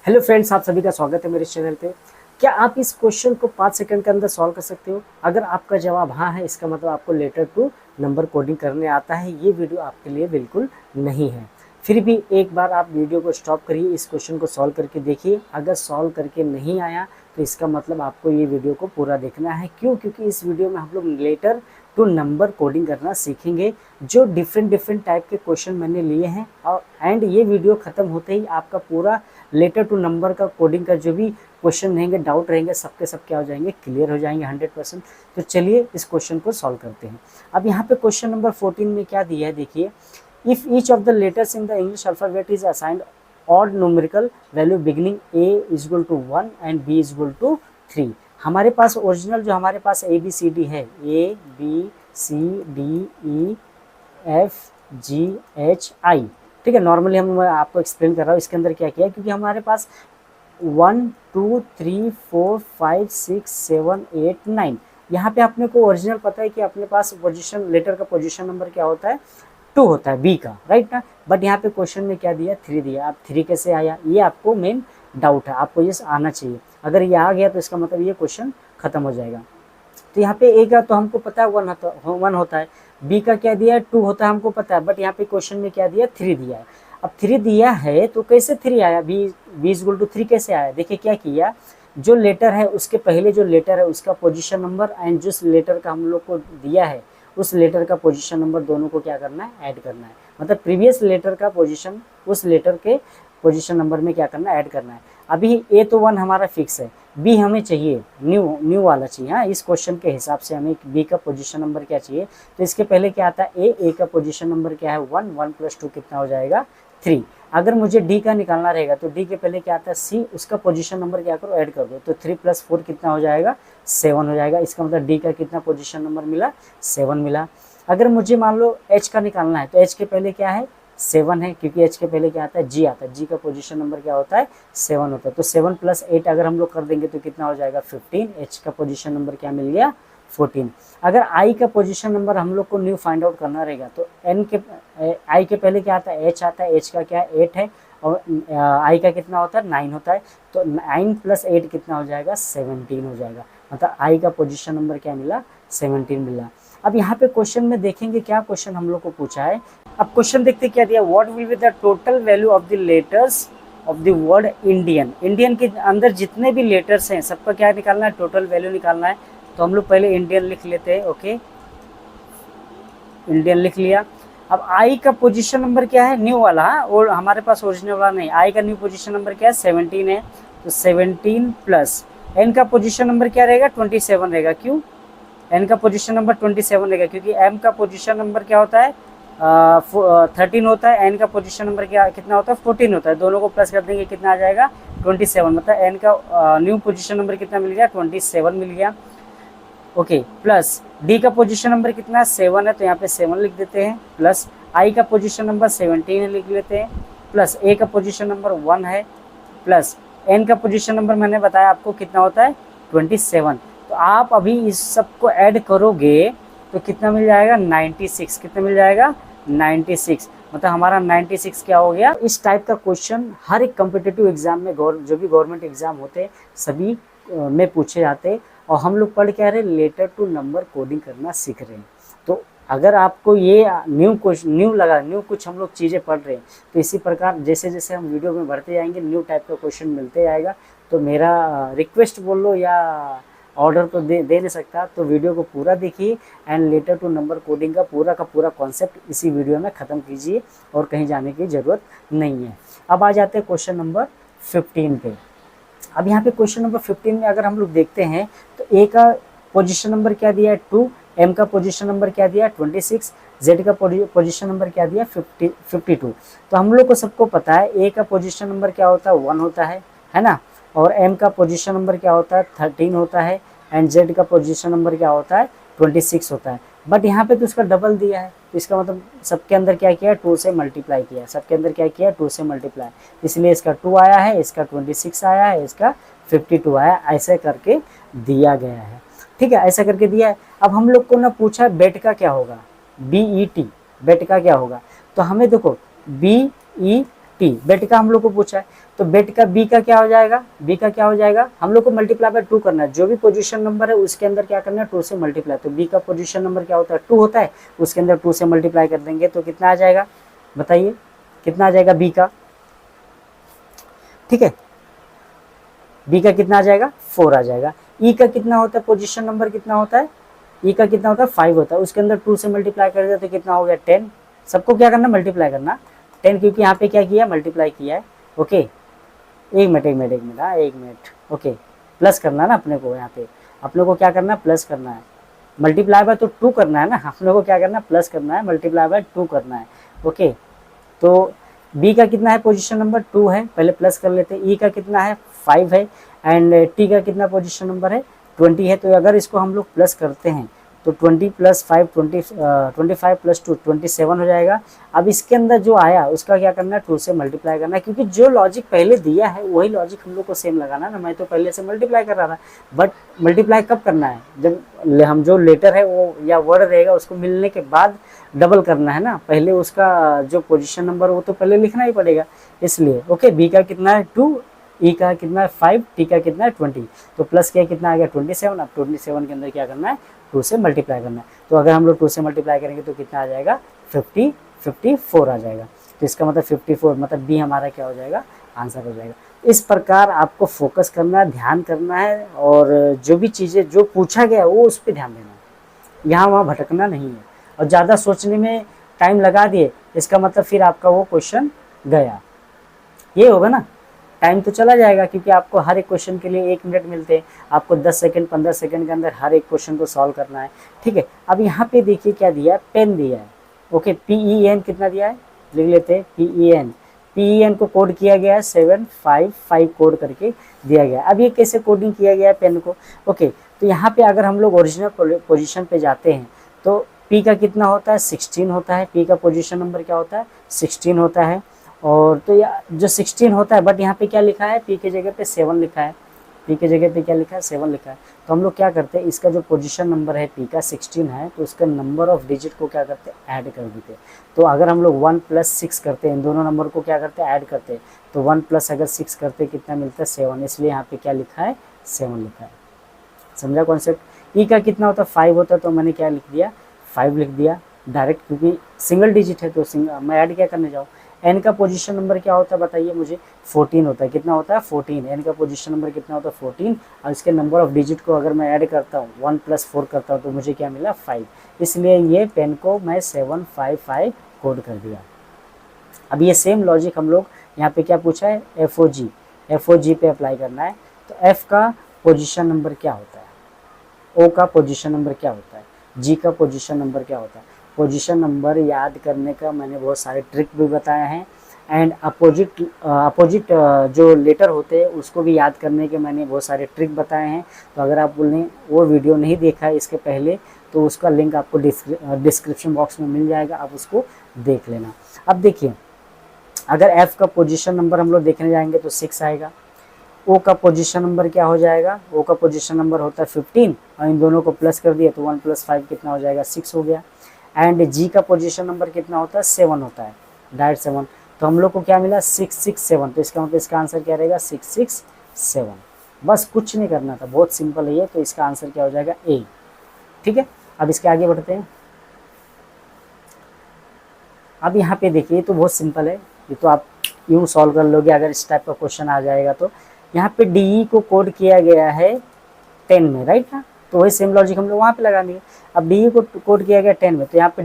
Hello friends, आप सभी का स्वागत है मेरे चैनल पे। क्या आप इस क्वेश्चन को 5 सेकंड के अंदर सॉल्व कर सकते हो? अगर आपका जवाब हाँ है, इसका मतलब आपको लेटर टू नंबर कोडिंग करने आता है। ये वीडियो आपके लिए बिल्कुल नहीं है। फिर भी एक बार आप वीडियो को स्टॉप करिए, इस क्वेश्चन को सॉल्व करके देखिए। अगर सॉल्व करके नहीं आया तो इसका मतलब आपको ये वीडियो को पूरा देखना है। क्यों? क्योंकि इस वीडियो में हम लोग लेटर टू नंबर कोडिंग करना सीखेंगे। जो डिफरेंट टाइप के क्वेश्चन मैंने लिए हैं, और एंड ये वीडियो ख़त्म होते ही आपका पूरा लेटर टू नंबर का कोडिंग का जो भी क्वेश्चन रहेंगे, डाउट रहेंगे, सबके सब क्या हो जाएंगे, क्लियर हो जाएंगे 100%। तो चलिए इस क्वेश्चन को सॉल्व करते हैं। अब यहाँ पे क्वेश्चन नंबर 14 में क्या दिया है, देखिए। If each of the letters in the English alphabet is assigned odd numerical value beginning A is equal to 1 and B is equal to 3। हमारे पास ओरिजिनल जो हमारे पास ए बी सी डी है, A B C D E F G H I, ठीक है। Normally हम आपको explain कर रहा हूँ इसके अंदर क्या किया है, क्योंकि हमारे पास 1 2 3 4 5 6 7 8 9, यहाँ पे अपने को ओरिजिनल पता है कि अपने पास पोजीशन लेटर का पोजीशन नंबर क्या होता है, 2 होता है बी का, राइट ना। बट यहाँ पे क्वेश्चन में क्या दिया, 3 दिया। अब 3 कैसे आया, ये आपको मेन डाउट है, आपको ये आना चाहिए। अगर ये आ गया तो इसका मतलब ये क्वेश्चन खत्म हो जाएगा। तो यहाँ पे ए का तो हमको पता है 1 होता है, बी का क्या दिया है 2 होता है, हमको पता है। बट यहाँ पे क्वेश्चन में क्या दिया, 3 दिया है। अब 3 दिया है तो कैसे 3 आया, बी इज इक्वल टू 3 कैसे आया? देखिए क्या किया, जो लेटर है उसके पहले जो लेटर है उसका पोजीशन नंबर एंड जिस लेटर का हम लोग को दिया है उस लेटर का पोजीशन नंबर, दोनों को क्या करना है, ऐड करना है। मतलब प्रीवियस लेटर का पोजीशन उस लेटर के पोजीशन नंबर में क्या करना है, ऐड करना है। अभी ए तो 1 हमारा फिक्स है, बी हमें चाहिए, न्यू वाला चाहिए। हाँ, इस क्वेश्चन के हिसाब से हमें बी का पोजीशन नंबर क्या चाहिए। तो इसके पहले क्या आता है, ए का पोजीशन नंबर क्या है 1, 1 प्लस 2 कितना हो जाएगा 3। अगर मुझे डी का निकालना रहेगा तो डी के पहले क्या आता है सी, उसका पोजीशन नंबर क्या करो, ऐड कर दो। तो 3 प्लस 4 कितना हो जाएगा, 7 हो जाएगा। इसका मतलब डी का कितना पोजीशन नंबर मिला, 7 मिला। अगर मुझे मान लो एच का निकालना है तो एच के पहले क्या है, 7 है, क्योंकि एच के पहले क्या आता है, जी आता है। जी का पोजीशन नंबर क्या होता है, 7 होता है। तो 7 प्लस 8 अगर हम लोग कर देंगे तो कितना हो जाएगा 15। एच का पोजीशन नंबर क्या मिल गया, 14। अगर आई का पोजीशन नंबर हम लोग को न्यू फाइंड आउट करना रहेगा तो एन के आई के पहले क्या आता है, एच आता है। एच का क्या है, 8 है, और आई का कितना होता है, 9 होता है। तो 9 प्लस 8 कितना हो जाएगा, 17 हो जाएगा। मतलब आई का पोजीशन नंबर क्या मिला, 17 मिला। अब यहाँ पे क्वेश्चन में देखेंगे क्या क्वेश्चन हम लोग को पूछा है। अब क्वेश्चन देखते क्या दिया, what will be the total value of the letters of the word Indian. Indian के अंदर जितने भी लेटर्स हैं सबका क्या निकालना है, टोटल वैल्यू निकालना है। तो हम लोग पहले इंडियन लिख लेते हैं, ओके, इंडियन लिख लिया। अब आई का पोजीशन नंबर क्या है, न्यू वाला, और हमारे पास ओरिजिनल वाला नहीं। आई का न्यू पोजीशन नंबर क्या है, 17 है। तो 17 प्लस एन का पोजीशन नंबर क्या रहेगा, 27 रहेगा। क्यों, एन का पोजीशन नंबर 27 रहेगा क्योंकि एम का पोजीशन नंबर क्या होता है, 13 होता है। एन का पोजीशन नंबर क्या कितना होता है, 14 होता है। दोनों को प्लस कर देंगे कितना आ जाएगा, 27। मतलब एन का न्यू पोजीशन नंबर कितना मिल गया, 27 मिल गया, ओके। प्लस डी का पोजीशन नंबर कितना, 7 है, तो यहाँ पे 7 लिख देते हैं। प्लस आई का पोजीशन नंबर 17 है, लिख लेते हैं। प्लस ए का पोजीशन नंबर 1 है। प्लस एन का पोजीशन नंबर मैंने बताया आपको कितना होता है, 27। तो आप अभी इस सबको ऐड करोगे तो कितना मिल जाएगा, 96। कितना मिल जाएगा, 96। मतलब हमारा 96 क्या हो गया। इस टाइप का क्वेश्चन हर एक कॉम्पिटिटिव एग्जाम में, जो भी गवर्नमेंट एग्जाम होते हैं सभी में पूछे जाते हैं। और हम लोग पढ़ क्या रहे, लेटर टू नंबर कोडिंग करना सीख रहे हैं। तो अगर आपको ये न्यू लगा, न्यू कुछ हम लोग चीज़ें पढ़ रहे हैं, तो इसी प्रकार जैसे जैसे हम वीडियो में बढ़ते जाएंगे न्यू टाइप का क्वेश्चन मिलते जाएगा। तो मेरा रिक्वेस्ट बोल लो या ऑर्डर तो दे नहीं सकता, तो वीडियो को पूरा देखिए and letter to number coding का पूरा कॉन्सेप्ट इसी वीडियो में ख़त्म कीजिए और कहीं जाने की ज़रूरत नहीं है। अब आ जाते हैं क्वेश्चन नंबर 15 पे। अब यहाँ पे क्वेश्चन नंबर 15 में अगर हम लोग देखते हैं तो ए का पोजीशन नंबर क्या दिया है, 2। एम का पोजीशन नंबर क्या दिया है, 26। जेड का पोजीशन नंबर क्या दिया, 52। तो हम लोग को सबको पता है ए का पोजीशन नंबर क्या होता है, 1 होता है ना। और एम का पोजीशन नंबर क्या होता है, 13 होता है। एंड जेड का पोजीशन नंबर क्या होता है, 26 होता है। बट यहाँ पे तो उसका डबल दिया है, तो इसका मतलब सबके अंदर क्या किया, 2 से मल्टीप्लाई किया। सबके अंदर क्या किया, 2 से मल्टीप्लाई, इसलिए इसका 2 आया है, इसका 26 आया है, इसका 52 आया। ऐसे करके दिया गया है, ठीक है, ऐसा करके दिया है। अब हम लोग को ना पूछा बेट का क्या होगा, BET, बेट का क्या होगा। तो हमें देखो BE टी, बेट का हम लोग को पूछा है, तो बेट का बी का क्या हो जाएगा, बी का क्या हो जाएगा, हम लोग को मल्टीप्लाई बाय 2 करना है, जो भी पोजीशन नंबर है उसके अंदर क्या करना है 2 से मल्टीप्लाई, तो बी का पोजीशन नंबर क्या होता है 2 होता है, उसके अंदर 2 से मल्टीप्लाई कर देंगे तो कितना आ जाएगा, बताइए कितना आ जाएगा बी का, ठीक है, बी का कितना आ जाएगा 4 आ जाएगा। ई का कितना होता है, पोजीशन नंबर कितना होता है, ई का कितना होता है 5 होता है, उसके अंदर 2 से मल्टीप्लाई कर दिया तो कितना हो गया 10, सबको क्या करना मल्टीप्लाई करना 10, क्योंकि यहाँ पे क्या किया मल्टीप्लाई किया है, ओके, एक मिनट हाँ एक मिनट, ओके, प्लस करना है ना अपने को, यहाँ पे अपने को क्या करना है प्लस करना है, मल्टीप्लाई बाय तो 2 करना है ना, अपने को क्या करना है प्लस करना है, मल्टीप्लाई बाय 2 करना है, ओके। तो बी का कितना है पोजीशन नंबर 2 है, पहले प्लस कर लेते हैं, ई का कितना है 5 है, एंड टी का कितना पोजीशन नंबर है 20 है, तो अगर इसको हम लोग प्लस करते हैं तो 20 प्लस 5 25 प्लस 2 27 हो जाएगा। अब इसके अंदर जो आया उसका क्या करना है 2 से मल्टीप्लाई करना है, क्योंकि जो लॉजिक पहले दिया है वही लॉजिक हम लोग को सेम लगाना है ना, मैं तो पहले से मल्टीप्लाई कर रहा था, बट मल्टीप्लाई कब करना है जब हम जो लेटर है वो या वर्ड रहेगा उसको मिलने के बाद डबल करना है ना, पहले उसका जो पोजीशन नंबर वो तो पहले लिखना ही पड़ेगा, इसलिए ओके। बी का कितना है 2, ई का कितना है 5, टी का कितना है 20, तो प्लस किया कितना आ गया 27, अब 27 के अंदर क्या करना है 2 से मल्टीप्लाई करना है, तो अगर हम लोग 2 से मल्टीप्लाई करेंगे तो कितना आ जाएगा 54 आ जाएगा, तो इसका मतलब 54 मतलब बी हमारा क्या हो जाएगा आंसर हो जाएगा। इस प्रकार आपको फोकस करना है, ध्यान करना है, और जो भी चीज़ें जो पूछा गया वो उस पर ध्यान देना है, यहाँ वहाँ भटकना नहीं है, और ज़्यादा सोचने में टाइम लगा दिए इसका मतलब फिर आपका वो क्वेश्चन गया, ये होगा ना, टाइम तो चला जाएगा, क्योंकि आपको हर एक क्वेश्चन के लिए 1 मिनट मिलते हैं, आपको 10 सेकंड 15 सेकंड के अंदर हर एक क्वेश्चन को सॉल्व करना है, ठीक है। अब यहाँ पे देखिए क्या दिया है, पेन दिया है, ओके, PEN कितना दिया है लिख लेते हैं, PEN को कोड किया गया है 755 कोड करके दिया गया है। अब ये कैसे कोडिंग किया गया है पेन को, ओके, तो यहाँ पे अगर हम लोग ओरिजिनल पोजिशन पे जाते हैं तो P का कितना होता है 16 होता है, P का पोजीशन नंबर क्या होता है 16 होता है, और तो या जो 16 होता है, बट यहाँ पे क्या लिखा है P की जगह पे 7 लिखा है, P की जगह पे क्या लिखा है 7 लिखा है, तो हम लोग क्या करते हैं इसका जो पोजीशन नंबर है P का 16 है, तो उसका नंबर ऑफ डिजिट को क्या करते हैं ऐड कर देते हैं, तो अगर हम लोग 1 + 6 करते हैं, इन दोनों नंबर को क्या करते हैं ऐड करते हैं, तो 1 + अगर 6 करते हैं कितना मिलता है 7, इसलिए यहाँ पे क्या लिखा है 7 लिखा है, समझा कॉन्सेप्ट। ई का कितना होता है 5 होता है, तो मैंने क्या लिख दिया 5 लिख दिया डायरेक्ट, क्योंकि सिंगल डिजिट है तो मैं ऐड क्या करने जाऊँ। एन का पोजीशन नंबर क्या होता है बताइए मुझे 14 होता है, कितना होता है 14, एन का पोजीशन नंबर कितना होता है 14, और इसके नंबर ऑफ डिजिट को अगर मैं ऐड करता हूँ 1 + 4 करता हूँ तो मुझे क्या मिला 5, इसलिए ये पेन को मैं 755 कोड कर दिया। अब ये सेम लॉजिक हम लोग यहाँ पे क्या पूछा है FOG पे अप्लाई करना है, तो F का पोजीशन नंबर क्या होता है, O का पोजीशन नंबर क्या होता है, G का पोजीशन नंबर क्या होता है। पोजीशन नंबर याद करने का मैंने बहुत सारे ट्रिक भी बताए हैं, एंड अपोजिट जो लेटर होते हैं उसको भी याद करने के मैंने बहुत सारे ट्रिक बताए हैं, तो अगर आप बोलें वो वीडियो नहीं देखा है इसके पहले तो उसका लिंक आपको डिस्क्रिप्शन बॉक्स में मिल जाएगा, आप उसको देख लेना। अब देखिए अगर F का पोजीशन नंबर हम लोग देखने जाएंगे तो 6 आएगा, O का पोजीशन नंबर क्या हो जाएगा, O का पोजीशन नंबर होता है 15, और इन दोनों को प्लस कर दिया तो 1 + 5 कितना हो जाएगा 6 हो गया, एंड G का पोजीशन नंबर कितना होता है 7 होता है, डायरेक्ट 7, तो हम लोग को क्या मिला 667, तो इसका मतलब इसका आंसर क्या रहेगा 667, बस कुछ नहीं करना था, बहुत सिंपल है ये, तो इसका आंसर क्या हो जाएगा A, ठीक है। अब इसके आगे बढ़ते हैं। अब यहाँ पे देखिए तो बहुत सिंपल है, ये तो आप यूँ सॉल्व कर लोगे अगर इस टाइप का क्वेश्चन आ जाएगा तो। यहाँ पे DE को कोड किया गया है 10 में, राइट ना, तो वही सेम लॉजिक हम लोग वहाँ पे लगा देंगे। अब DE को कोड किया गया 10 में, तो यहाँ पे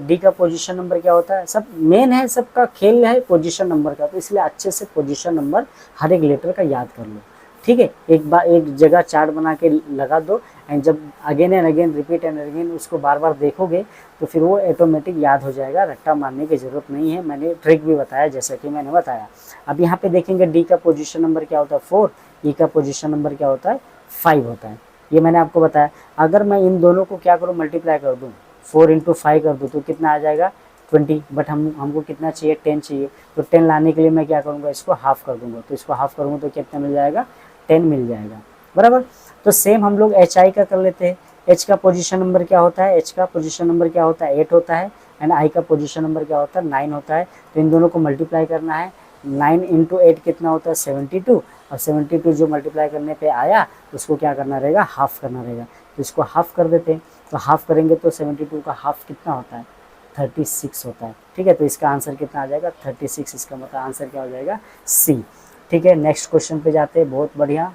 D का पोजीशन नंबर क्या होता है, सब मेन है, सबका खेल है पोजीशन नंबर का, तो इसलिए अच्छे से पोजीशन नंबर हर एक लेटर का याद कर लो, ठीक है। एक जगह चार्ट बना के लगा दो, एंड जब again and again repeat and again उसको बार बार देखोगे तो फिर वो ऑटोमेटिक याद हो जाएगा, रट्टा मारने की ज़रूरत नहीं है, मैंने ट्रिक भी बताया जैसा कि मैंने बताया। अब यहाँ पे देखेंगे D का पोजीशन नंबर क्या होता है 4, E का पोजीशन नंबर क्या होता है 5 होता है, ये मैंने आपको बताया। अगर मैं इन दोनों को क्या करूँ मल्टीप्लाई कर दूँ, 4 × 5 कर दूँ तो कितना आ जाएगा 20, बट हमको कितना चाहिए 10 चाहिए, तो 10 लाने के लिए मैं क्या करूँगा इसको हाफ कर दूँगा, तो इसको हाफ करूँगा तो कितना मिल जाएगा 10 मिल जाएगा, बराबर। तो सेम हम लोग HI का कर लेते हैं। H का पोजीशन नंबर क्या होता है, H का पोजीशन नंबर क्या होता है 8 होता है, एंड I का पोजीशन नंबर क्या होता है 9 होता है, तो इन दोनों को मल्टीप्लाई करना है, 9 इंटू 8 कितना होता है 72, और 72 जो मल्टीप्लाई करने पे आया उसको क्या करना रहेगा, हाफ करना रहेगा। तो इसको हाफ कर देते हैं, तो हाफ करेंगे तो 72 का हाफ कितना होता है 36 होता है। ठीक है, तो इसका आंसर कितना आ जाएगा 36, इसका मतलब आंसर क्या हो जाएगा सी। ठीक है, नेक्स्ट क्वेश्चन पे जाते हैं। बहुत बढ़िया,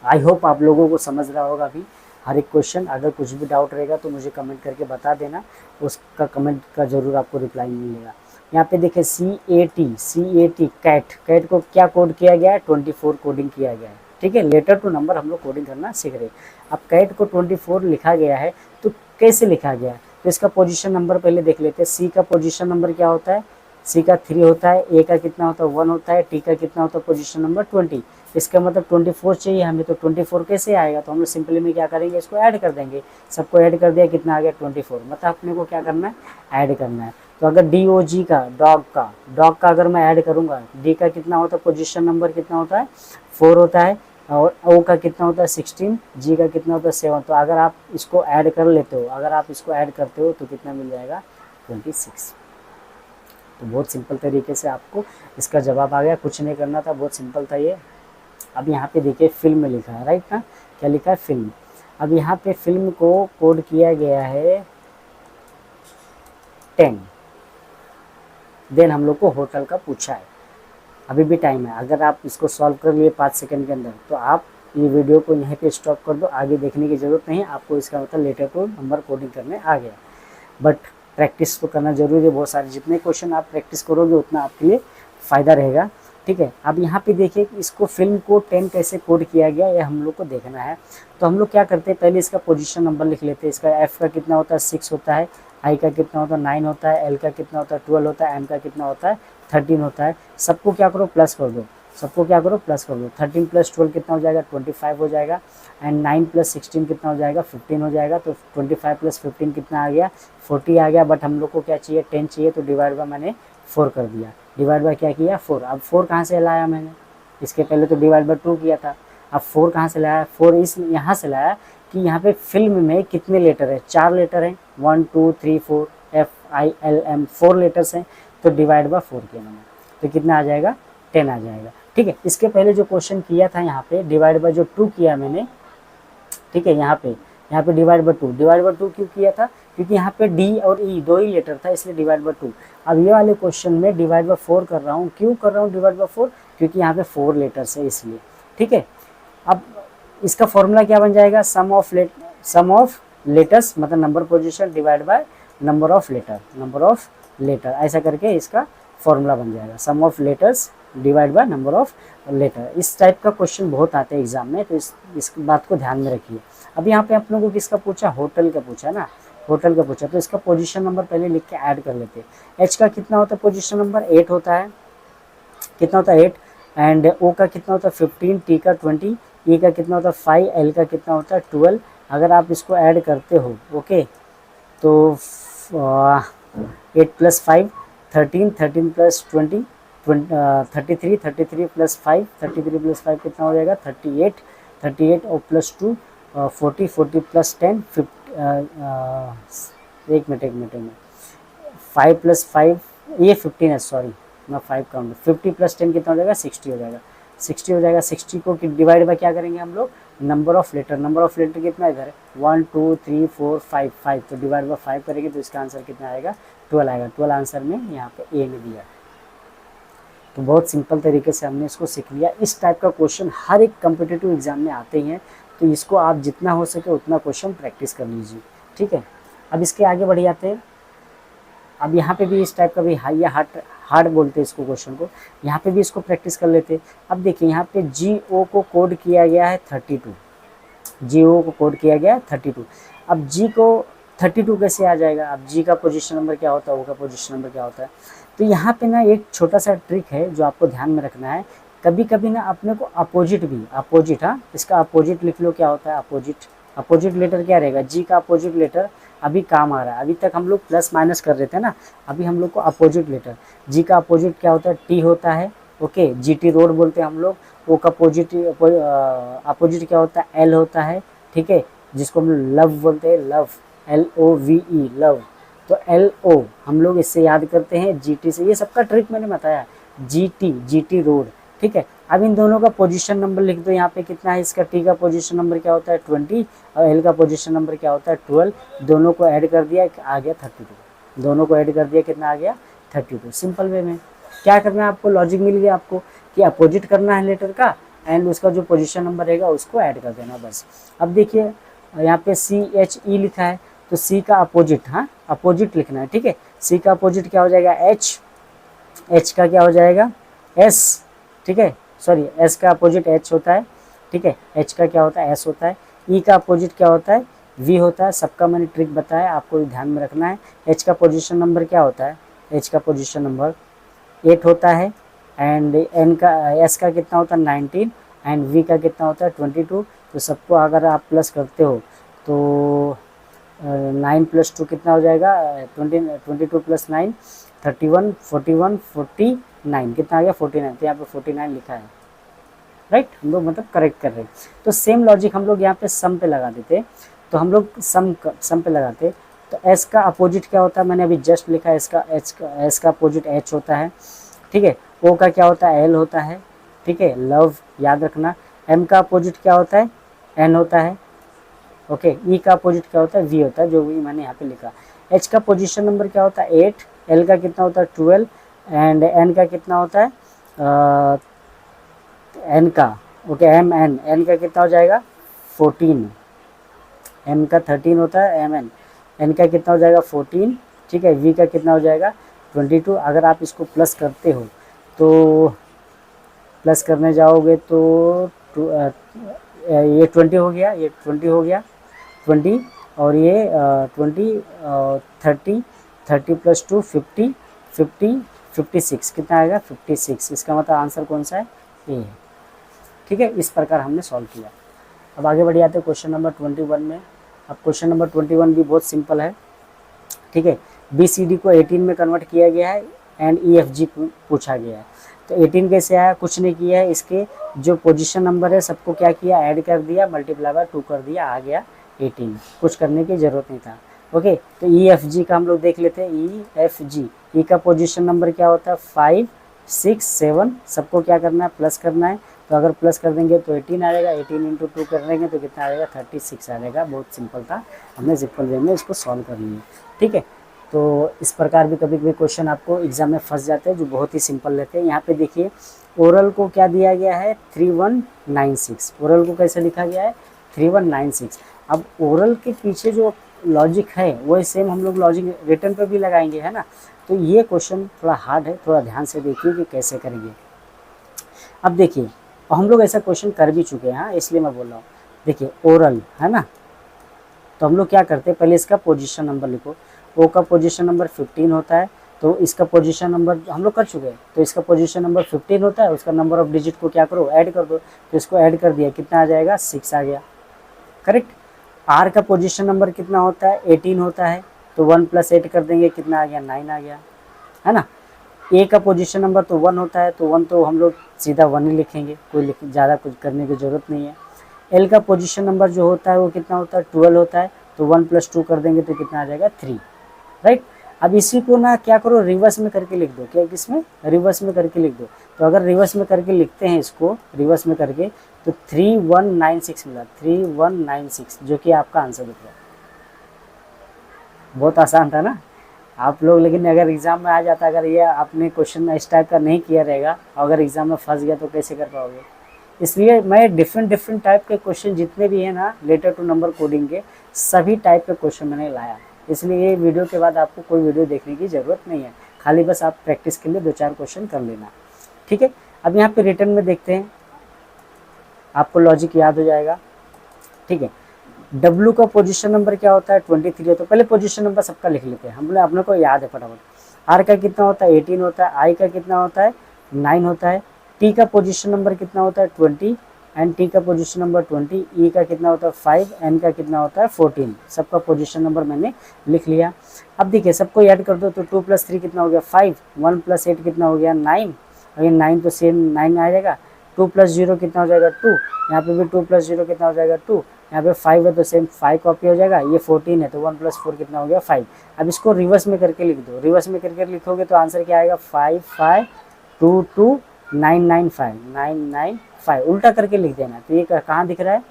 आई होप आप लोगों को समझ रहा होगा अभी हर एक क्वेश्चन। अगर कुछ भी डाउट रहेगा तो मुझे कमेंट करके बता देना, उसका कमेंट का ज़रूर आपको रिप्लाई मिलेगा। यहाँ पे देखिए CAT कैट, कैट को क्या कोड किया गया है 24 कोडिंग किया गया है। ठीक है, लेटर टू नंबर हम लोग कोडिंग करना सीख रहे हैं। अब कैट को 24 लिखा गया है तो कैसे लिखा गया है, तो इसका पोजीशन नंबर पहले देख लेते हैं। सी का पोजीशन नंबर क्या होता है, सी का 3 होता है, ए का कितना होता है 1 होता है, टी का कितना होता है पोजीशन नंबर 20। इसका मतलब 24 चाहिए हमें, तो 24 कैसे आएगा, तो हम लोग सिंपली में क्या करेंगे इसको ऐड कर देंगे। सबको ऐड कर दिया, कितना आ गया 24, मतलब अपने को क्या करना है ऐड करना है। तो अगर DOG का डॉग का अगर मैं ऐड करूँगा, डी का कितना होता है पोजीशन नंबर कितना होता है 4 होता है, और ओ का कितना होता है 16, जी का कितना होता है 7। तो अगर आप इसको ऐड कर लेते हो, अगर आप इसको ऐड करते हो तो कितना मिल जाएगा 26। तो बहुत सिंपल तरीके से आपको इसका जवाब आ गया, कुछ नहीं करना था, बहुत सिंपल था ये। अब यहाँ पे देखिए फिल्म लिखा है, राइट ना, क्या लिखा है फिल्म। अब यहाँ पे फिल्म को कोड किया गया है 10। देन हम लोग को होटल का पूछा है, अभी भी टाइम है। अगर आप इसको सॉल्व कर लिए 5 सेकंड के अंदर तो आप ये वीडियो को यहीं पे स्टॉप कर दो, आगे देखने की ज़रूरत नहीं। आपको इसका मतलब लेटर टू नंबर कोडिंग करने आ गया, बट प्रैक्टिस तो करना जरूरी है। बहुत सारे जितने क्वेश्चन आप प्रैक्टिस करोगे उतना आपके लिए फ़ायदा रहेगा। ठीक है, अब यहाँ पे देखिए इसको फिल्म को 10 कैसे कोड किया गया ये हम लोग को देखना है। तो हम लोग क्या करते हैं, पहले इसका पोजीशन नंबर लिख लेते हैं। इसका एफ का कितना होता है 6 होता है, आई का कितना होता है 9 होता है, एल का कितना होता है 12 होता है, एम का कितना होता है 13 होता है। सबको क्या करो प्लस कर दो, सबको क्या करो प्लस कर दो। 13 + 12 कितना हो जाएगा 25 हो जाएगा, एंड 9 + 16 कितना हो जाएगा 15 हो जाएगा। तो 25 + 15 कितना आ गया 40 आ गया। बट हम लोग को क्या चाहिए 10 चाहिए, तो डिवाइड बाय मैंने 4 कर दिया। डिवाइड बाय क्या किया 4। अब 4 कहाँ से लाया मैंने, इसके पहले तो डिवाइड बाय 2 किया था। अब 4 कहाँ से लाया, 4 इस यहाँ से लाया कि यहाँ पे फिल्म में कितने लेटर है 4 लेटर हैं 1 2 3 4 FILM 4 लेटर्स हैं। तो डिवाइड बाय 4 किया मैंने, तो कितना आ जाएगा 10 आ जाएगा। ठीक है, इसके पहले जो क्वेश्चन किया था यहाँ पे डिवाइड बाय जो 2 किया मैंने, ठीक है, यहाँ पे डिवाइड बाय 2, डिवाइड बाय 2 क्यों किया था, क्योंकि यहाँ पे डी और ई 2 ही लेटर था, इसलिए डिवाइड बाय 2। अब ये वाले क्वेश्चन में डिवाइड बाय 4 कर रहा हूँ, क्यों कर रहा हूँ डिवाइड बाय 4, क्योंकि यहाँ पे 4 लेटर्स है इसलिए। ठीक है, अब इसका फॉर्मूला क्या बन जाएगा, सम ऑफ लेटर्स मतलब number position divide by number of letter, ऐसा करके इसका फॉर्मूला बन जाएगा, sum of letters divide by number of letter. इस टाइप का क्वेश्चन बहुत आते हैं एग्जाम में, तो इस बात को ध्यान में रखिए। अब यहाँ पे आप लोगों को किसका पूछा, होटल का पूछा ना, होटल का पूछा, तो इसका पोजीशन नंबर पहले लिख के ऐड कर लेते हैं। एच का कितना होता है पोजीशन नंबर 8 होता है, कितना होता है 8, एंड ओ का कितना होता है 15, टी का 20, ई का कितना होता है 5, एल का कितना होता है 12। अगर आप इसको ऐड करते हो ओके, तो 8 + 5 13, 13 + 20 33, 33 + 5 33 + 5 कितना हो जाएगा 38, 38 और +2 40, 40 + 10 एक मिनट 5 + 5 ये 15 है, सॉरी मैं 5 काउंट, 50 + 10 कितना हो जाएगा 60 हो जाएगा, 60 हो जाएगा। 60 को डिवाइड बाय क्या करेंगे हम लोग, नंबर ऑफ लेटर कितना इधर है 1 2 3 4 5 5, तो डिवाइड बाय 5 करेंगे तो इसका आंसर कितना आएगा 12 आएगा। 12 आंसर में यहाँ पे ए में दिया। तो बहुत सिंपल तरीके से हमने इसको सीख लिया। इस टाइप का क्वेश्चन हर एक कम्पिटिटिव एग्जाम में आते हैं, तो इसको आप जितना हो सके उतना क्वेश्चन प्रैक्टिस कर लीजिए। ठीक है, अब इसके आगे बढ़ जाते हैं। अब यहाँ पे भी इस टाइप का भी हाई या हार्ड बोलते हैं इसको क्वेश्चन को, यहाँ पे भी इसको प्रैक्टिस कर लेते हैं। अब देखिए यहाँ पे GO को कोड किया गया है 32, GO को कोड किया गया है 32। अब G को 32 कैसे आ जाएगा, अब G का पोजीशन नंबर क्या होता है, O का पोजीशन नंबर क्या होता है। तो यहाँ पे ना एक छोटा सा ट्रिक है जो आपको ध्यान में रखना है। कभी कभी ना अपने को अपोजिट हाँ इसका अपोजिट लिख लो, क्या होता है अपोजिट लेटर क्या रहेगा, जी का अपोजिट लेटर अभी काम आ रहा है। अभी तक हम लोग प्लस माइनस कर रहे थे ना, अभी हम लोग को अपोजिट लेटर, जी का अपोजिट क्या होता है टी होता है, ओके GT रोड बोलते हैं हम लोग। ओ का अपोजिट क्या होता है एल होता है, ठीक है, जिसको हम लव बोलते हैं, लव LOVE लव। तो LO हम लोग इससे याद करते हैं, GT से, ये सबका ट्रिक मैंने बताया। GT रोड, ठीक है। अब इन दोनों का पोजीशन नंबर लिख दो यहाँ पे कितना है, इसका T का पोजीशन नंबर क्या होता है 20 और L का पोजीशन नंबर क्या होता है 12, दोनों को ऐड कर दिया आ गया 32, दोनों को ऐड कर दिया कितना आ गया 32। सिंपल वे में क्या करना है आपको, लॉजिक मिल गया आपको कि अपोजिट करना है लेटर का एंड उसका जो पोजीशन नंबर रहेगा उसको ऐड कर देना बस। अब देखिए यहाँ पे CHE लिखा है तो C का अपोजिट, हाँ अपोजिट लिखना है, ठीक है। C का अपोजिट क्या हो जाएगा H का क्या हो जाएगा S, ठीक है, सॉरी S का अपोजिट H होता है, ठीक है, H का क्या होता है S होता है। E का अपोजिट क्या होता है V होता है, सबका मैंने ट्रिक बताया आपको ध्यान में रखना है। H का पोजीशन नंबर क्या होता है, H का पोजीशन नंबर 8 होता है एंड N का S का कितना होता है 19 एंड V का कितना होता है 22। तो सबको अगर आप प्लस करते हो तो 9 + 2 कितना हो जाएगा 22 + 9 31 41 49 कितना आ गया 49, तो यहाँ पे 49 लिखा है, राइट। हम लोग मतलब करेक्ट कर रहे हैं। तो सेम लॉजिक हम लोग यहाँ पे सम पे लगा देते, तो हम लोग सम पे लगाते तो S का अपोजिट क्या होता है, मैंने अभी जस्ट लिखा है इसका S का अपोजिट H होता है, ठीक है। O का क्या होता है L होता है, ठीक है, लव याद रखना। M का अपोजिट क्या होता है N होता है, ओके। E का अपोजिट क्या होता है V होता है, जो भी मैंने यहाँ पे लिखा। H का पोजीशन नंबर क्या होता है 8, L का कितना होता है 12 एंड N का कितना होता है N का, ओके N का कितना हो जाएगा 14, M का 13 होता है N का कितना हो जाएगा 14, ठीक है। V का कितना हो जाएगा 22। अगर आप इसको प्लस करते हो तो प्लस करने जाओगे तो ये 20 हो गया, ये 20 हो गया 20 और ये 20 30 + 2 50 56 कितना आएगा 56। इसका मतलब आंसर कौन सा है ए है, ठीक है। इस प्रकार हमने सॉल्व किया। अब आगे बढ़ जाते हैं क्वेश्चन नंबर 21 में। अब क्वेश्चन नंबर 21 भी बहुत सिंपल है, ठीक है। BCD को 18 में कन्वर्ट किया गया है एंड EFG पूछा गया है। तो 18 कैसे आया, कुछ नहीं किया है, इसके जो पोजीशन नंबर है सबको क्या किया ऐड कर दिया, मल्टीप्लाई बाय 2 कर दिया, आ गया 18, कुछ करने की ज़रूरत नहीं था, ओके। तो EFG का हम लोग देख लेते हैं। EFG, E का पोजीशन नंबर क्या होता है 5 6 7, सबको क्या करना है प्लस करना है। तो अगर प्लस कर देंगे तो 18 आ जाएगा, 18 × 2 कर देंगे तो कितना आ जाएगा 36 आ जाएगा। बहुत सिंपल था, हमने सिंपल वे में इसको सॉल्व कर लिया, ठीक है। तो इस प्रकार भी कभी कभी क्वेश्चन आपको एग्जाम में फंस जाते हैं जो बहुत ही सिंपल रहते हैं। यहाँ पे देखिए ओरल को क्या दिया गया है 3196, ओरल को कैसे लिखा गया है 3196। अब ओरल के पीछे जो लॉजिक है वही सेम हम लोग लॉजिक रिटर्न पे भी लगाएंगे, है ना। तो ये क्वेश्चन थोड़ा हार्ड है, थोड़ा ध्यान से देखिए कि कैसे करेंगे। अब देखिए हम लोग ऐसा क्वेश्चन कर भी चुके हैं, इसलिए मैं बोल रहा हूँ। देखिए ओरल है ना, तो हम लोग क्या करते हैं पहले इसका पोजीशन नंबर लिखो। ओ का पोजीशन नंबर 15 होता है, तो इसका पोजीशन नंबर हम लोग कर चुके हैं, तो इसका पोजीशन नंबर 15 होता है, उसका नंबर ऑफ डिजिट को क्या करो ऐड कर दो। तो इसको ऐड कर दिया, कितना आ जाएगा 6 आ गया, करेक्ट। आर का पोजीशन नंबर कितना होता है 18 होता है, तो 1 + 8 कर देंगे, कितना आ गया 9 आ गया, है ना। ए का पोजीशन नंबर तो 1 होता है, तो 1 तो हम लोग सीधा 1 ही लिखेंगे, कोई ज़्यादा कुछ करने की ज़रूरत नहीं है। एल का पोजीशन नंबर जो होता है वो कितना होता है 12 होता है, तो 1 + 2 कर देंगे तो कितना आ जाएगा 3, राइट। अब इसी को ना क्या करो रिवर्स में करके लिख दो, क्या किसमें रिवर्स में करके लिख दो। तो अगर रिवर्स में करके लिखते हैं इसको रिवर्स में करके तो 3196 मिला, 3196 जो कि आपका आंसर दिख रहा है। बहुत आसान था ना आप लोग, लेकिन अगर एग्जाम में आ जाता, अगर ये आपने क्वेश्चन इस टाइप का नहीं किया रहेगा, अगर एग्जाम में फंस गया तो कैसे कर पाओगे। इसलिए मैं डिफरेंट टाइप के क्वेश्चन जितने भी हैं ना लेटर टू नंबर कोडिंग के, सभी टाइप के क्वेश्चन मैंने लाया। इसलिए ये वीडियो के बाद आपको कोई वीडियो देखने की ज़रूरत नहीं है, खाली बस आप प्रैक्टिस के लिए 2-4 क्वेश्चन कर लेना, ठीक है। अब यहाँ पे रिटर्न में देखते हैं, आपको लॉजिक याद हो जाएगा, ठीक है। W का पोजीशन नंबर क्या होता है 23 होता है, पहले पोजीशन नंबर सबका लिख लेते हैं, हम लोग अपने को याद है फटाफट। R का कितना होता है 18 होता है, I का कितना होता है 9 होता है, T का पोजीशन नंबर कितना होता है 20 एंड T का पोजीशन नंबर 20, E का कितना होता है 5, N का कितना होता है 14, सबका पोजीशन नंबर मैंने लिख लिया। अब देखिए सबको ऐड कर दो तो 2 + 3 कितना हो गया 5, 1 + 8 कितना हो गया 9, अगर 9 तो सेम 9 आ जाएगा, 2 + 0 कितना हो जाएगा 2, यहाँ पे भी 2 + 0 कितना हो जाएगा 2, यहाँ पे 5 है तो सेम 5 कॉपी हो जाएगा, ये 14 है तो 1 + 4 कितना हो गया 5। अब इसको रिवर्स में करके लिख दो, रिवर्स में करके लिखोगे तो आंसर क्या आएगा 5 5 995 उल्टा करके लिख देना। तो ये कहाँ दिख रहा है?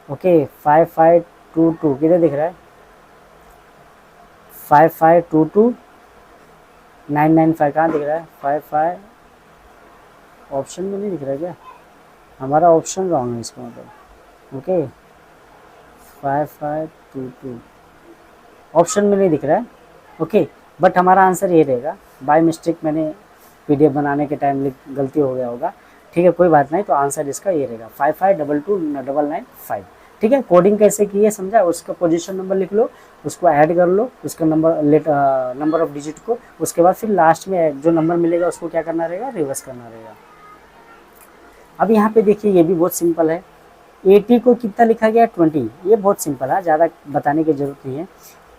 ओके 5522 किधर दिख रहा है? 5522995 कहाँ दिख रहा है? 55 ऑप्शन में नहीं दिख रहा है क्या? हमारा ऑप्शन रॉन्ग है इसका मतलब। ओके 5522 ऑप्शन में नहीं दिख रहा है। ओके बट हमारा आंसर ये रहेगा। बाय मिस्टेक मैंने पीडीएफ बनाने के टाइम गलती हो गया होगा, ठीक है कोई बात नहीं। तो आंसर इसका ये रहेगा 55229995। ठीक है, कोडिंग कैसे की है समझा? उसका पोजीशन नंबर लिख लो, उसको ऐड कर लो, उसका नंबर ऑफ डिजिट को, उसके बाद फिर लास्ट में जो नंबर मिलेगा उसको क्या करना रहेगा? रिवर्स करना रहेगा। अब यहाँ पे देखिए ये भी बहुत सिंपल है। 80 को कितना लिखा गया? 20। ये बहुत सिंपल है, ज़्यादा बताने की जरूरत नहीं है।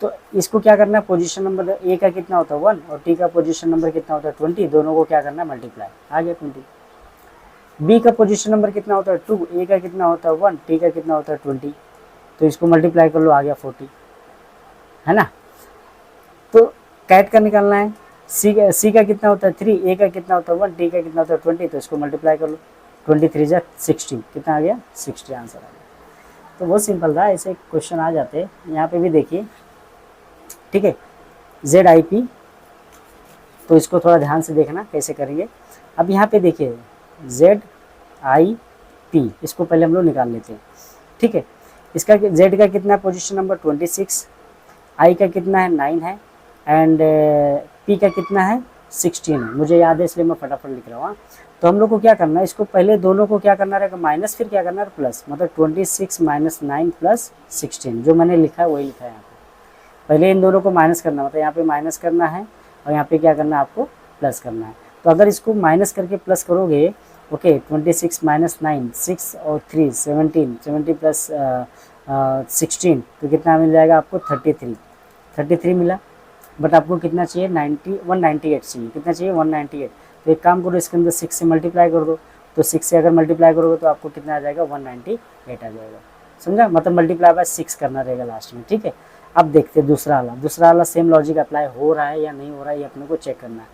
तो इसको क्या करना है? पोजीशन नंबर ए का कितना होता है 1 और टी का पोजीशन नंबर कितना होता है 20, दोनों को क्या करना है? मल्टीप्लाई। आ गया 20। बी का पोजीशन नंबर कितना होता है 2, ए का कितना होता है 1, टी का कितना होता है 20, तो इसको मल्टीप्लाई कर लो, आ गया 40, है ना। तो कैट का निकालना है। सी का कितना होता है 3, ए का कितना होता है 1, टी का कितना होता है 20, तो इसको मल्टीप्लाई कर लो। 23 जा 60, कितना आ गया? 60 आंसर आ गया। तो बहुत सिंपल था, ऐसे क्वेश्चन आ जाते हैं। यहाँ पे भी देखिए, ठीक है, ZIP, तो इसको थोड़ा ध्यान से देखना कैसे करेंगे। अब यहाँ पे देखिए ZIP, इसको पहले हम लोग निकाल लेते हैं। ठीक है, इसका Z का कितना है? पोजीशन नंबर 26, I का कितना है? 9 है, एंड P का कितना है? 16 है। मुझे याद है इसलिए मैं फटाफट लिख रहा हूँ। तो हम लोग को क्या करना है? इसको पहले दोनों को क्या करना रहेगा? माइनस, फिर क्या करना है? प्लस, मतलब 26 - 9 + 16, जो मैंने लिखा है वही लिखा है यहाँ पे। पहले इन दोनों को माइनस करना, मतलब यहाँ पे माइनस करना है और यहाँ पे क्या करना है? आपको प्लस करना है। तो अगर इसको माइनस करके प्लस करोगे, ओके 26 - 9, 6 और 3 17, 70 + 16, तो कितना मिल जाएगा आपको? 33 मिला। बट आपको कितना चाहिए? 198 चाहिए। कितना चाहिए? 198। तो एक काम करो, इसके अंदर 6 से मल्टीप्लाई कर दो। तो 6 से अगर मल्टीप्लाई करोगे तो आपको कितना आ जाएगा? 198 आ जाएगा। समझा? मतलब मल्टीप्लाई बाय 6 करना रहेगा लास्ट में। ठीक है, अब देखते हैं दूसरा वाला सेम लॉजिक अप्लाई हो रहा है या नहीं हो रहा है, ये अपने को चेक करना है।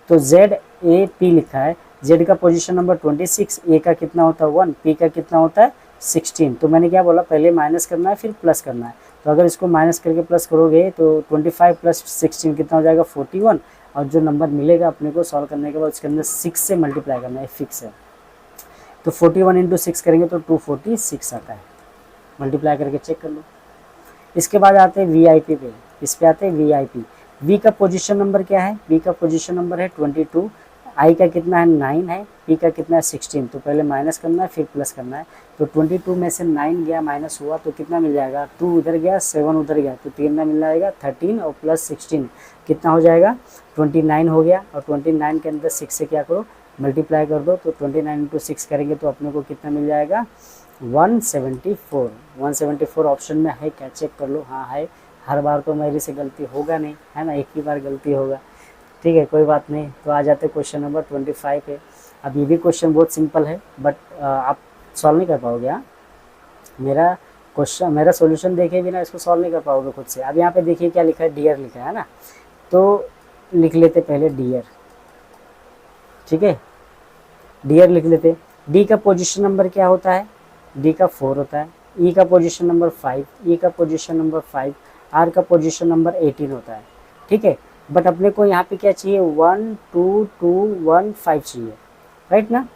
तो ZAP लिखा है, Z का पोजीशन नंबर 26, A का कितना होता है 1, P का कितना होता है 16। तो मैंने क्या बोला? पहले माइनस करना है फिर प्लस करना है। तो अगर इसको माइनस करके प्लस करोगे तो 25 + 16 कितना हो जाएगा? 41, और जो नंबर मिलेगा अपने को सॉल्व करने के बाद उसके अंदर 6 से मल्टीप्लाई करना है, फिक्स है। तो 41 × 6 करेंगे तो 246 आता है। मल्टीप्लाई करके चेक कर लो। इसके बाद आते हैं VIP पे, इस पे आते हैं VIP। V का पोजीशन नंबर क्या है? V का पोजीशन नंबर है 22, I का कितना है? 9 है, P का कितना है? 16। तो पहले माइनस करना है फिर प्लस करना है। तो 22 में से 9 गया माइनस हुआ तो कितना मिल जाएगा? 2 उधर गया, 7 उधर गया, तो 3 में मिल जाएगा 13 और प्लस 16 कितना हो जाएगा? 29 हो गया। और 29 के अंदर 6 से क्या करो? मल्टीप्लाई कर दो। तो 29 × 6 करेंगे तो अपने को कितना मिल जाएगा? 174 ऑप्शन में है क्या? चेक कर लो। हाँ है। हर बार तो मेरे से गलती होगा नहीं, है ना, एक ही बार गलती होगा। ठीक है, कोई बात नहीं। तो आ जाते क्वेश्चन नंबर 25 पे। अब ये भी क्वेश्चन बहुत सिंपल है, बट आप सॉल्व नहीं कर पाओगे। हाँ, मेरा सॉल्यूशन देखे बिना इसको सॉल्व नहीं कर पाओगे खुद से। अब यहाँ पे देखिए क्या लिखा है? डियर लिखा है ना, तो लिख लेते पहले डियर। ठीक है, डियर लिख लेते। डी का पोजीशन नंबर क्या होता है? डी का 4 होता है। ई का पोजीशन नंबर 5, ई का पोजीशन नंबर 5, आर का पोजीशन नंबर 18 होता है। ठीक है, बट अपने को यहाँ पे क्या चाहिए? 1 2 2 1 5 चाहिए, राइट ना?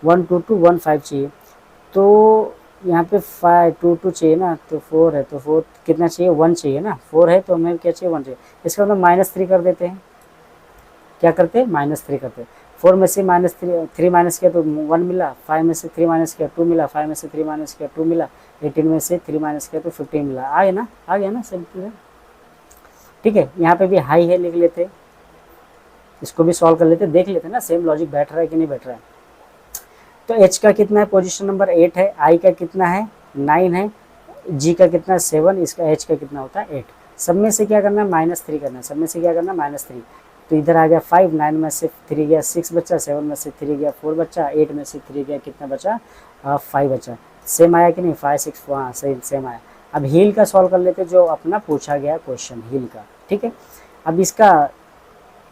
1 2 2 1 5 चाहिए। तो यहाँ पे 5 2 2 चाहिए ना, तो 4 है, तो 4 कितना चाहिए? 1 चाहिए ना। 4 है तो हमें क्या चाहिए? 1 चाहिए। इसका मतलब -3 कर देते हैं। क्या करते हैं? -3 करते हैं। 4 में से -3 माइनस किया तो 1 मिला, 5 में से 3 माइनस किया 2 मिला, 5 में से 3 माइनस किया 2 मिला, 18 में से 3 माइनस किया तो 15 मिला। आ गया ना सिंपल है। ठीक है, यहाँ पे भी हाई है लिख लेते, इसको भी सॉल्व कर लेते, देख लेते ना सेम लॉजिक बैठ रहा है कि नहीं बैठ रहा है। तो H का कितना है? पोजीशन नंबर 8 है, I का कितना है? 9 है, G का कितना है? 7, इसका H का कितना होता है? 8। सब में से क्या करना है? -3 करना है। सब में से क्या करना है? -3। तो इधर आ गया 5, 9 में से 3 गया 6 बचा, 7 में से 3 गया 4 बचा, 8 में से 3 गया कितना बचा? 5 बचा। सेम आया कि नहीं? 5 6 हाँ सही सेम आया। अब हील का सॉल्व कर लेते जो अपना पूछा गया क्वेश्चन हील का। ठीक है, अब इसका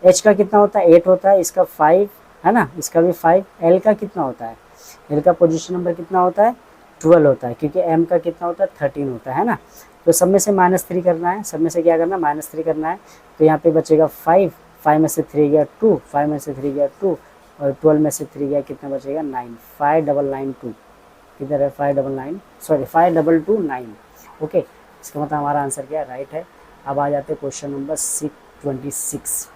H का कितना होता है? 8 होता है, इसका 5 है ना, इसका भी 5। एल का कितना होता है, एल का पोजीशन नंबर कितना होता है 12 होता है, क्योंकि एम का कितना होता है 13 होता है ना। तो सब में से -3 करना है, सब में से क्या करना है -3 करना है। तो यहाँ पे बचेगा 5, 5 में से 3 गया 2, 5 में से 3 गया 2, और 12 में से 3 गया कितना बचेगा 9, 5992 किधर है 599 सॉरी 5229। ओके, इसका मतलब हमारा आंसर क्या है, राइट है। अब आ जाते हैं क्वेश्चन नंबर 26।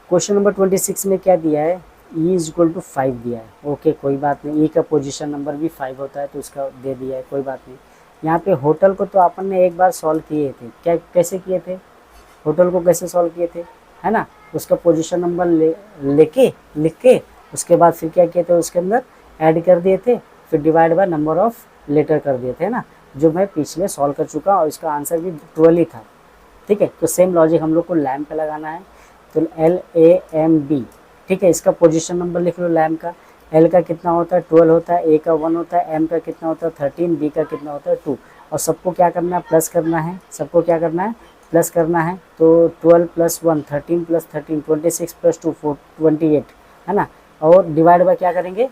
क्वेश्चन नंबर 26 में क्या दिया है, e = 5 दिया है। ओके, कोई बात नहीं, e का पोजीशन नंबर भी 5 होता है तो उसका दे दिया है, कोई बात नहीं। यहाँ पे होटल को तो अपन ने एक बार सॉल्व किए थे, क्या कैसे किए थे, होटल को कैसे सॉल्व किए थे, है ना। उसका पोजीशन नंबर लिख के उसके बाद फिर क्या किए थे, उसके अंदर ऐड कर दिए थे, फिर divide by number of letter कर दिए थे ना, जो मैं पिछले सॉल्व कर चुका और इसका आंसर भी 12 ही था। ठीक है, तो सेम लॉजिक हम लोग को लैम पे लगाना है। तो LAMB, ठीक है, इसका पोजीशन नंबर लिख लो लैम का। एल का कितना होता है 12 होता है, ए का 1 होता है, एम का कितना होता है 13, बी का कितना होता है 2, और सबको क्या करना है प्लस करना है, सबको क्या करना है प्लस करना है। तो 12 + 1 13 + 13 26 + 2 28 है ना। और डिवाइड बाय क्या करेंगे,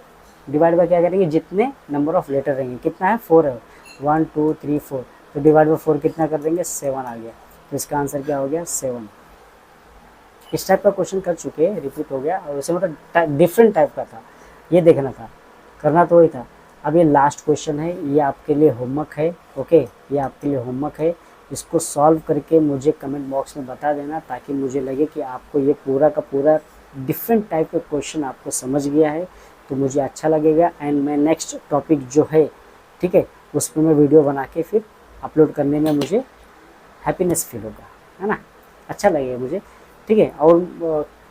डिवाइड बाय क्या करेंगे, जितने नंबर ऑफ लेटर रहेंगे, कितना है 4 है, 1 2 3 4, तो डिवाइड बाय 4 कितना कर देंगे 7 आ गया। तो इसका आंसर क्या हो गया 7। इस टाइप का क्वेश्चन कर चुके हैं, रिपीट हो गया, और उसे मतलब डिफरेंट टाइप का था, ये देखना था, करना तो ही था। अब ये लास्ट क्वेश्चन है, ये आपके लिए होमवर्क है। ओके, ये आपके लिए होमवर्क है, इसको सॉल्व करके मुझे कमेंट बॉक्स में बता देना, ताकि मुझे लगे कि आपको ये पूरा का पूरा डिफरेंट टाइप के क्वेश्चन आपको समझ गया है, तो मुझे अच्छा लगेगा। एंड मैं नेक्स्ट टॉपिक जो है, ठीक है, उस पर मैं वीडियो बना के फिर अपलोड करने में मुझे हैप्पीनेस फील होगा, है ना, अच्छा लगेगा मुझे। ठीक है, और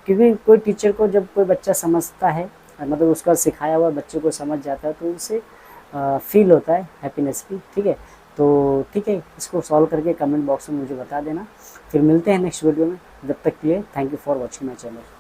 क्योंकि कोई टीचर को जब कोई बच्चा समझता है, मतलब उसका सिखाया हुआ बच्चे को समझ जाता है, तो उसे फील होता है हैप्पीनेस भी। ठीक है, तो ठीक है, इसको सॉल्व करके कमेंट बॉक्स में मुझे बता देना। फिर मिलते हैं नेक्स्ट वीडियो में, जब तक के लिए thank you for watching my channel.